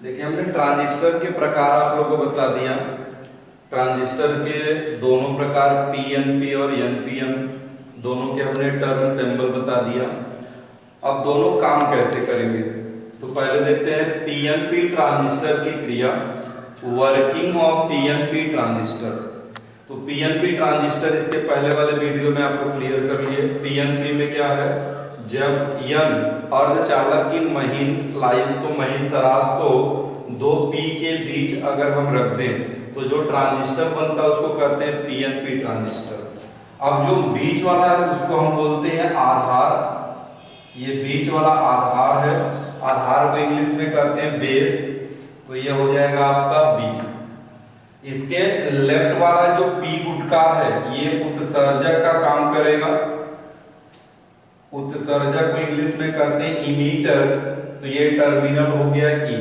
देखिए हमने ट्रांजिस्टर के प्रकार आप लोगों को बता दिया। ट्रांजिस्टर के दोनों प्रकार पीएनपी और एनपीएन दोनों के हमने टर्म सिंबल बता दिया। अब दोनों काम कैसे करेंगे तो पहले देखते हैं पीएनपी ट्रांजिस्टर की क्रिया, वर्किंग ऑफ पीएनपी ट्रांजिस्टर। तो पीएनपी ट्रांजिस्टर इसके पहले वाले वीडियो में आपको क्लियर कर लिए। पीएनपी में क्या है, जब एन अर्धचालक की महीन स्लाइस को, महीन तराश को दो पी के बीच अगर हम रख दें तो जो ट्रांजिस्टर बनता है उसको कहते हैं पीएनपी ट्रांजिस्टर। अब जो बीच वाला है उसको हम बोलते हैं आधार। ये बीच वाला आधार है, आधार को इंग्लिश में कहते हैं बेस। तो ये हो जाएगा आपका बी। इसके लेफ्ट वाला जो पी गुटका है ये उत्सर्जक का काम करेगा। उत्सर्जक को इंग्लिश में कहते हैं इमीटर। तो ये टर्मिनल हो गया ई।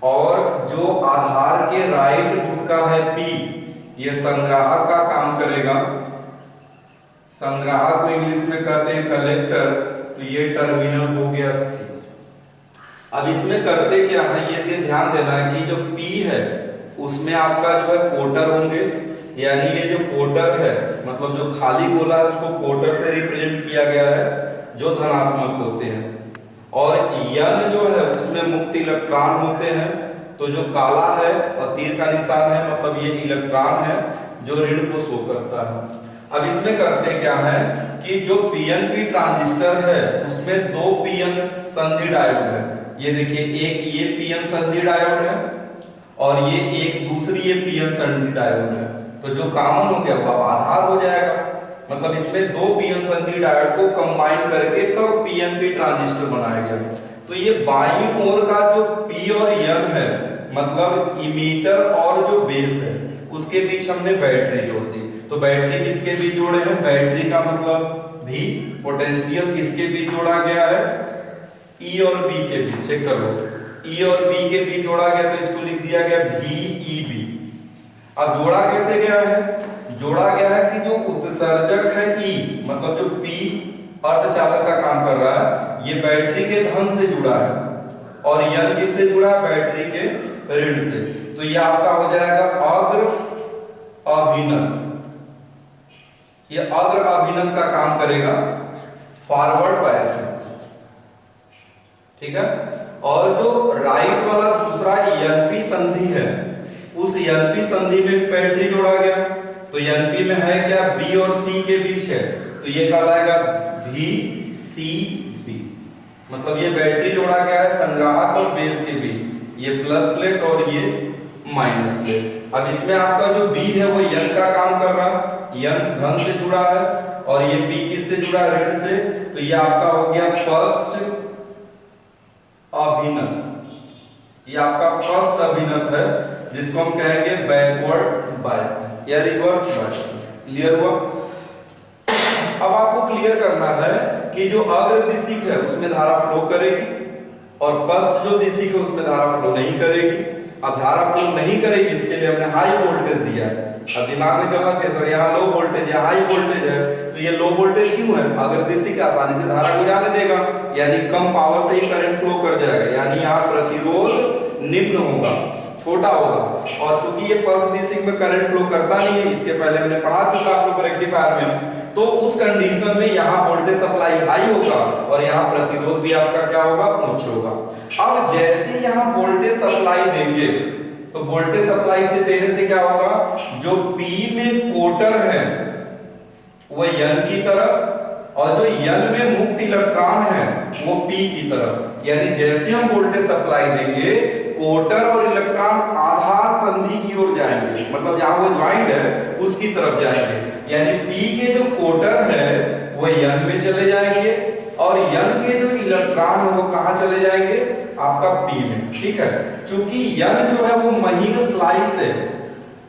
और जो आधार के राइट गुटका है पी, ये संग्राहक का काम करेगा। संग्राहक को इंग्लिश में कहते हैं कलेक्टर। तो ये टर्मिनल हो गया सी। अब इसमें करते क्या है ये ध्यान देना है कि जो पी है उसमें आपका जो है कोटर होंगे, यानी ये जो कोटर है मतलब जो खाली गोला है उसको कोटर से रिप्रेजेंट किया गया है जो धनात्मक होते हैं। और यन जो है उसमें मुक्त इलेक्ट्रॉन होते हैं। तो जो काला है और तीर का निशान है मतलब ये इलेक्ट्रॉन है जो ऋण को शो करता है। अब इसमें करते क्या है कि जो पीएनपी ट्रांजिस्टर है उसमें दो पीएन संधि डायोड है। ये देखिए एक ये पीएन संधि डायोड है और ये एक दूसरी ये पीएन संधि डायोड है। तो जो कॉमन हो गया वो आधार हो जाएगा। मतलब इसमें दो पीएन संधि डायोड को कंबाइन करके तो पीएनपी ट्रांजिस्टर बनाया गया। तो ये बाईं ओर का जो पी और एन है मतलब इमीटर और जो बेस है उसके बीच हमने बैटरी जोड़ दी। तो बैटरी किसके बीच जोड़े हैं, बैटरी का मतलब भी। पोटेंशियल किसके बीच जोड़ा गया है, ई और बी के बीच। चेक करो, ई और बी के बीच जोड़ा गया तो इसको लिख दिया गया भी ई बी। अब जोड़ा कैसे गया है, जोड़ा गया है कि जो उत्सर्जक है ई मतलब जो पी अर्धचालक का काम कर रहा है ये बैटरी के धन से जुड़ा है और एन किससे जुड़ा है, बैटरी के ऋण से। तो ये आपका हो जाएगा अग्र अभिनत। ये अग्र अभिनत का काम करेगा फॉरवर्ड बायस से, ठीक है। और जो राइट वाला दूसरा एनपी संधि है उस एनपी संधि में भी बैटरी जोड़ा गया। तो एनपी में है क्या, बी और सी के बीच है। तो ये कहलाएगा भी सी बी। मतलब ये बैटरी जोड़ा गया है संग्राहक और बेस के बीच, ये प्लस प्लेट और ये माइनस प्लेट। अब इसमें आपका जो बी है वो एन का काम कर रहा है, एन धन से जुड़ा है और ये बी किससे जुड़ा है, ऋण से। तो ये आपका हो गया फर्स्ट अभिनत। ये आपका फर्स्ट अभिनत है जिसको हम कहेंगे बैकवर्ड बायस या रिवर्स बायस। क्लियर हुआ। अब आपको क्लियर करना है कि जो अग्र दिशिक है उसमें धारा फ्लो करेगी और पश्च जो दिशिक है उसमें धारा फ्लो नहीं करेगी। अब धारा फ्लो नहीं करेगी इसके लिए हमने हाई वोल्टेज दिया है। अब दिमाग में चलना चाहिए सर यहाँ लो वोल्टेज या हाई वोल्टेज है, तो ये लो वोल्टेज क्यों है, अगर दिशिक आसानी से धारा को जाने देगा यानी कम पावर से ही करंट फ्लो कर जाएगा, यानी यहाँ प्रतिरोध निम्न होगा, छोटा होगा। और चूंकि ये पश्च दिशिक में करंट फ्लो करता नहीं है, इसके पहले हमने पढ़ा चुका आप लोग रेक्टिफायर में, तो उस कंडीशन में यहाँ वोल्टेज सप्लाई हाई होगा और यहाँ प्रतिरोध भी आपका क्या होगा, उच्च होगा। अब जैसे यहाँ वोल्टेज सप्लाई देंगे तो वोल्टेज सप्लाई से देने से क्या होगा, जो P में कोटर है वो N की तरफ और जो N में मुक्त इलेक्ट्रॉन है वो P की तरफ। यानी जैसे हम वोल्टेज सप्लाई देंगे कोटर और इलेक्ट्रॉन आधार संधि की ओर जाएंगे, मतलब जहां वो ज्वाइंट है उसकी तरफ जाएंगे। यानी P के जो कोटर है वो N में चले जाएंगे और N के जो इलेक्ट्रॉन है वो कहां चले जाएंगे, आपका P में। ठीक है, क्योंकि N जो है वो महीन स्लाइस है,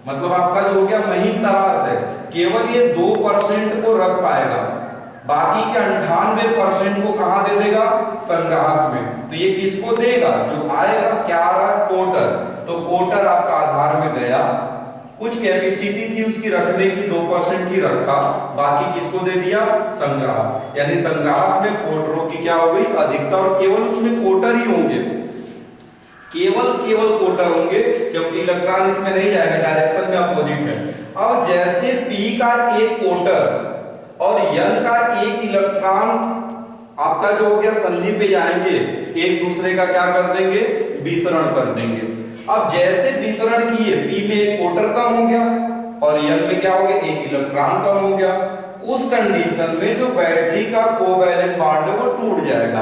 मतलब आपका जो हो गया महीन तराश है, केवल ये 2% को रख पाएगा, बाकी के 98% को कहां दे देगा, संग्राहक में। तो ये किसको देगा, जो आएगा क्या आ रहा है, कोटर। तो कोटर आपका आधार में गया, कुछ कैपेसिटी थी उसकी रखने की 2% की रखा, बाकी किसको दे दिया, संग्राहक। यानी संग्राहक में कोटरों की क्या हो गई, अधिकता, और केवल उसमें कोटर ही होंगे, केवल केवल कोटर होंगे, क्योंकि इलेक्ट्रॉन इसमें नहीं जाएंगे, डायरेक्शन में अपोजिट है। अब जैसे p का एक कोटर और n का एक इलेक्ट्रॉन आपका जो हो गया संधि पे जाएंगे, एक दूसरे का क्या कर देंगे, विसरण कर देंगे। अब जैसे विसरण किए, p में एक कोटर कम हो गया और n में क्या हो गया, एक इलेक्ट्रॉन कम हो गया। उस कंडीशन में जो बैटरी का कोवैलेंट बॉन्ड है वो टूट जाएगा।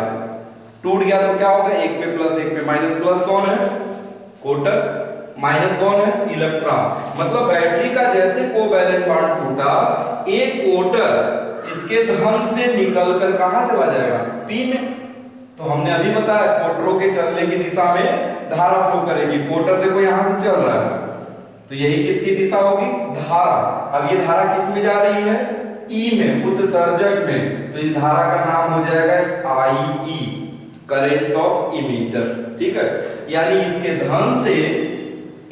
टूट गया तो क्या होगा, एक पे प्लस एक पे माइनस। प्लस कौन है, कोटर, माइनस कौन है, इलेक्ट्रॉन। मतलब बैटरी का जैसे कोवैलेंट बॉन्ड टूटा, एक कोटर इसके धन से निकलकर कहां चला जाएगा, p में। तो हमने अभी बताया कोटरों के चलने की दिशा में धारा फ्लो करेगी। कोटर देखो यहां से चल रहा है, तो यही किसकी दिशा होगी, धारा। अब ये धारा किस में जा रही है, E में, उत्सर्जक में। तो इस धारा का नाम हो जाएगा IE, करंट ऑफ इमीटर। ठीक है, यानी इसके धन से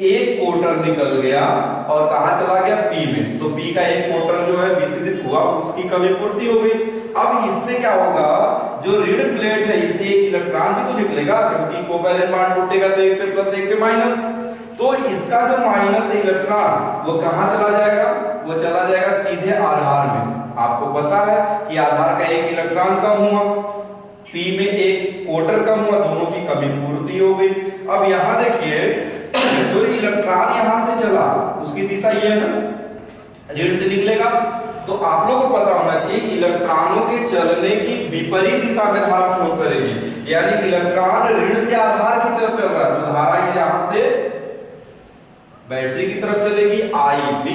एक कोटर निकल गया और कहां चला गया, P में। तो P का एक कोटर जो है विस्तारित हुआ, उसकी कमी पूर्ति हो गई। अब इससे क्या होगा, जो ऋण प्लेट है इससे एक इलेक्ट्रॉन भी तो निकलेगा, क्योंकि कोवैलेंट बॉन्ड टूटेगा तो एक पे प्लस एक पे माइनस। तो इसका जो माइनस है इलेक्ट्रॉन, वो कहां चला जाएगा, वो चला जाएगा सीधे आधार में। आपको पता है कि आधार का एक इलेक्ट्रॉन कम हुआ, P में एक कोटर कम हुआ, दोनों की कमी पूर्ति हो गई। अब यहां देखिए, जो इलेक्ट्रॉन यहां से चला उसकी दिशा ये है ना, ऋण से निकलेगा। तो आप लोगों को पता होना चाहिए इलेक्ट्रॉनों के चलने की विपरीत दिशा में धारा फ्लो करेगी। यानी इलेक्ट्रॉन ऋण से आधार की तरफ चल रहा है, तो धारा यहां से बैटरी की तरफ चलेगी, IB।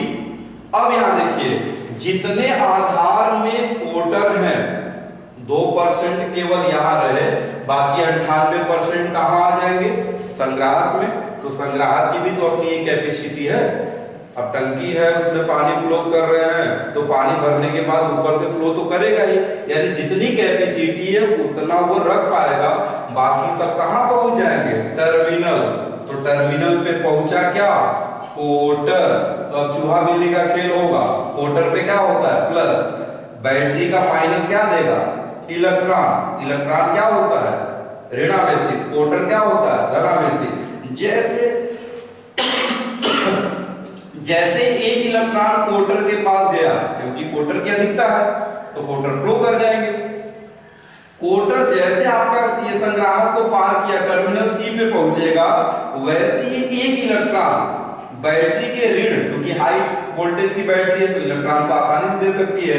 अब यहां देखिए, जितने आधार में कोटर हैं 2% केवल यहां रहे, बाकी 98% कहां आ जाएंगे, संग्राहक में। तो संग्राहक की भी तो अपनी एक कैपेसिटी है। अब टंकी है, उसमें पानी फ्लो कर रहे हैं, तो पानी भरने के बाद ऊपर से फ्लो तो करेगा ही, यानी जितनी कैपेसिटी है उतना वो रख पाएगा। बाकी सब कहां पहुंच जाएंगे, टर्मिनल। तो टर्मिनल पे पहुंचा क्या, कोटर। तो अब चूहा बिल्ली का खेल होगा, कोटर पे क्या होता है, प्लस। बैटरी का माइनस क्या देगा, इलेक्ट्रॉन। इलेक्ट्रॉन क्या होता है, ऋणावेशित। कोटर क्या होता है, धनावेशित। जैसे एक इलेक्ट्रॉन कोटर के पास गया, क्योंकि कोटर की अधिकता है, तो कोटर फ्लो कर जाएंगे। कोटर जैसे आपका ये संग्राहक को पार किया, टर्मिनल C पे पहुंचेगा, वैसे ही एक इलेक्ट्रॉन बैटरी के ऋण, क्योंकि हाई वोल्टेज की बैटरी है तो इलेक्ट्रॉन को आसानी से दे सकती है,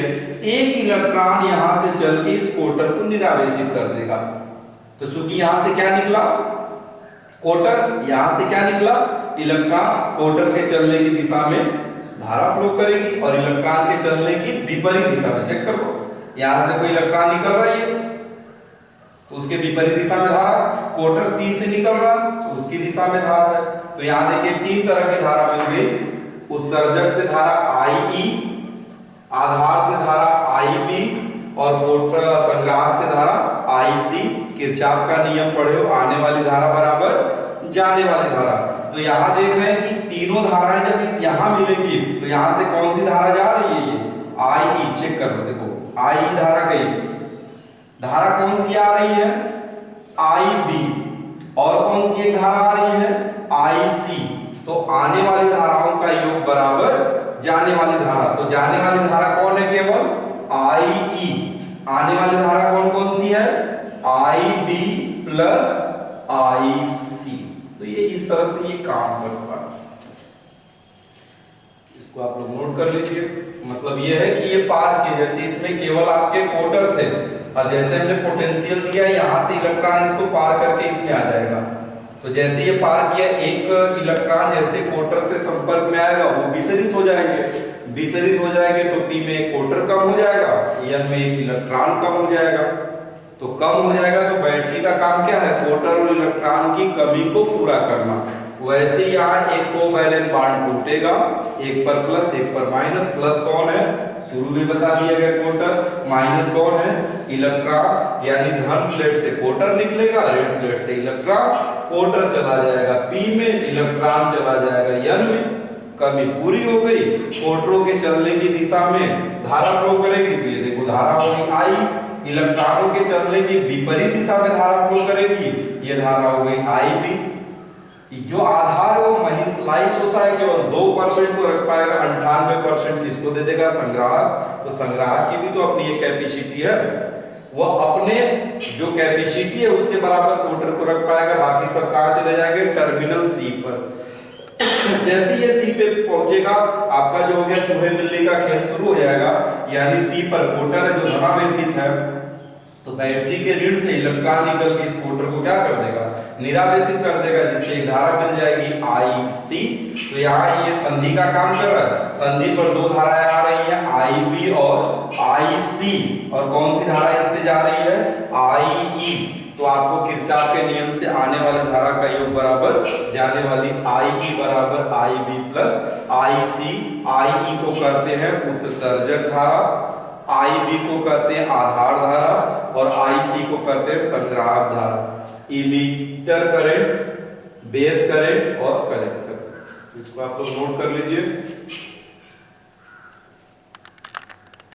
एक इलेक्ट्रॉन यहां से चल के इस कोटर को निरावेशित कर देगा। तो चूंकि यहां से क्या निकला, कोटर, यहां से क्या निकला, इलेक्ट्रॉन। कोटर के चलने की दिशा में धारा फ्लो करेगी और इलेक्ट्रॉन के चलने की विपरीत दिशा में। चेक करो, यहां से कोई इलेक्ट्रॉन निकल रहा है तो उसके विपरीत दिशा में धारा, कोटर C से निकल रहा तो उसकी दिशा में धारा है। तो यहां देखिए 3 तरह की धारा मिल गई, उत्सर्जक से धारा IE, आधार से धारा IB और कोटर संग्राहक से धारा IC। किरचॉफ का नियम पढ़े हो, आने वाली धारा बराबर जाने वाली धारा। तो यहां देख रहे हैं कि तीनों धाराएं जब इस यहां मिलेंगी तो यहां से कौन सी धारा जा रही है, ये IE। चेक कर लो, देखो IE धारा गई, धारा कौन सी आ रही है, IB। और कौन सी एक धारा आ रही है, IC। तो आने वाली धाराओं का योग बराबर जाने वाली धारा। तो जाने वाली धारा कौन है, केवल IE। आने वाली धारा कौन कौन सी है, IB प्लस IC। तो ये इस तरह से ये काम करता है, इसको आप लोग नोट कर लीजिए। मतलब ये है कि ये पार किए, जैसे इसमें केवल आपके कोटर थे और जैसे हमने पोटेंशियल दिया, यहां से इलेक्ट्रॉन इसको पार करके इसमें आ जाएगा। तो जैसे ये पार किया, एक इलेक्ट्रॉन जैसे कोटर से संपर्क में आएगा वो विसरित हो जाएंगे। विसरित हो जाएंगे तो P में एक कोटर कम हो जाएगा, N में एक इलेक्ट्रॉन कम हो जाएगा। तो कम हो जाएगा तो बैटरी का काम क्या है, कोटर और इलेक्ट्रॉन की कमी को पूरा करना। वैसे यहाँ एक कोवैलेंट बॉन्ड टूटेगा, एक पर प्लस एक पर माइनस। प्लस कौन है, शुरू में बता दिया गया कोटर। माइनस कौन है, इलेक्ट्रॉन। यानी धन प्लेट से कोटर निकलेगा, ऋण प्लेट से इलेक्ट्रॉन। कोटर चला जाएगा P में, इलेक्ट्रॉन चला जाएगा N में। कमी पूरी हो गई। कोटरों के चलने की दिशा में धारा फ्लो करेगी, तो ये देखो धारा होगी I। इलेक्ट्रॉनों के चलने की विपरीत दिशा में धारा फ्लो करेगी, ये धारा हो गई IB। जो आधार है वो महीन स्लाइस होता है, केवल 2% को रख पाएगा, 98% किसको दे देगा, संग्राहक। तो संग्राहक की भी तो अपनी एक कैपेसिटी है, वो अपने जो कैपेसिटी है उसके बराबर कोटर को रख पाएगा, बाकी सब कहाँ चले जाएंगे, टर्मिनल सी पर। जैसे ये सी पे पहुंचेगा आपका जो हो गया चूहे बिल्ली का खेल शुरू हो जाएगा, यानी सी पर कोटर है जो धनावेशित है, तो बैटरी के ऋण से इलेक्ट्रॉन निकल के इस कोटर को क्या कर देगा, निरावेशित कर देगा, जिससे एक धारा मिल जाएगी IC। तो यहाँ ये संधि का काम कर रहा है, संधि पर दो धाराएं आ रही हैं, IB और IC, और कौन सी धारा इससे जा रही है, IE। तो आपको किरचॉफ के नियम से आने वाली धारा का योग बराबर जाने वाली IE बराबर IB प्लस IC। IE को करते हैं उत्सर्जक धारा, IB को कहते हैं आधार धारा, और IC को कहते हैं संग्राहक धारा। इमीटर करंट, बेस करंट और कलेक्टर, इसको आप लोग नोट कर लीजिए।